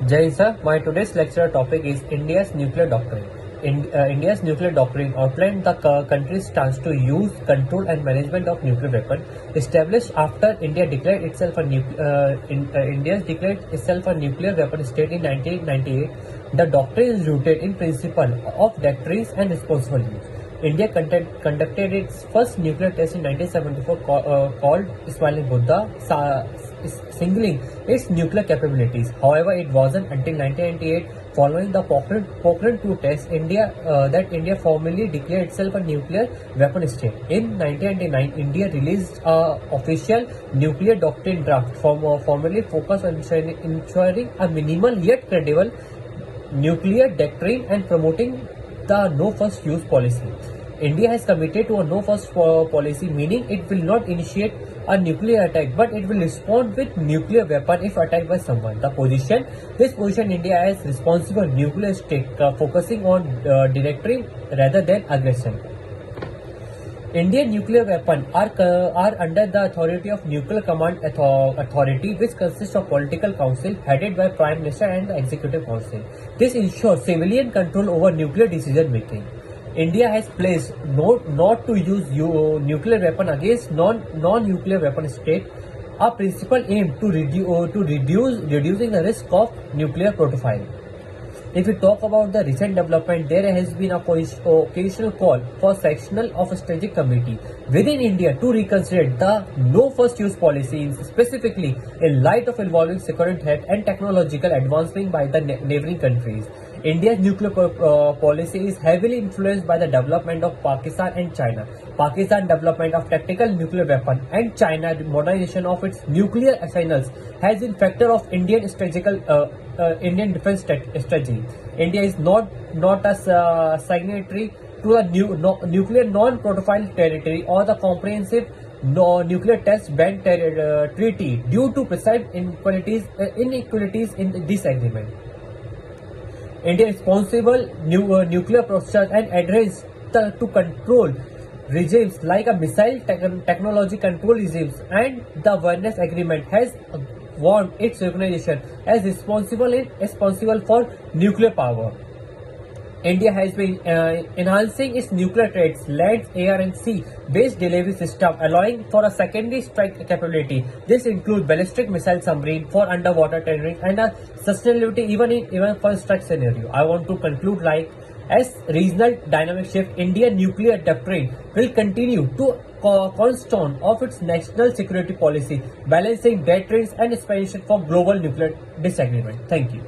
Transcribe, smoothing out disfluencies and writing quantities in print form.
Jai sir, my today's lecture topic is India's nuclear doctrine. India's nuclear doctrine outlined the country's stance to use, control, and management of nuclear weapons, established after India declared itself a nuclear weapon state in 1998. The doctrine is rooted in principle of deterrence and responsible use. India conducted its first nuclear test in 1974 called Ismaili Buddha, singling its nuclear capabilities. However, it wasn't until 1998, following the Pokhran 2 test, that India formally declared itself a nuclear weapon state. In 1999, India released an official nuclear doctrine draft, formally focused on ensuring a minimal yet credible nuclear doctrine and promoting the no first use policy. India has committed to a no first policy, meaning it will not initiate a nuclear attack, but it will respond with nuclear weapon if attacked by someone. This position India as responsible nuclear state, focusing on deterring rather than aggression. Indian nuclear weapons are under the authority of Nuclear Command Authority, which consists of political council headed by Prime Minister and the Executive Council. This ensures civilian control over nuclear decision making. India has pledged not to use nuclear weapon against non-nuclear weapon state, a principal aim to reducing the risk of nuclear proliferation. If we talk about the recent development, there has been a occasional call for sectional of a strategic committee within India to reconsider the no first use policy, specifically in light of evolving security threat and technological advancement by the neighboring countries. India's nuclear policy is heavily influenced by the development of Pakistan and China. Pakistan development of tactical nuclear weapon and China modernization of its nuclear arsenals has been factor of Indian Indian defense strategy. India is not a signatory to the nuclear non-proliferation territory or the comprehensive nuclear test ban treaty due to perceived inequalities in this agreement. India is responsible nuclear process and adherence to control regimes like a missile technology control regimes, and the Awareness Agreement has won its recognition as responsible for nuclear power. India has been enhancing its nuclear threats, land, air and sea based delivery system, allowing for a secondary strike capability. This includes ballistic missile submarine for underwater terrain and a sustainability even for strike scenario. I want to conclude as regional dynamic shift, Indian nuclear doctrine will continue to cornerstone of its national security policy, balancing deterrence and expansion for global nuclear disagreement. Thank you.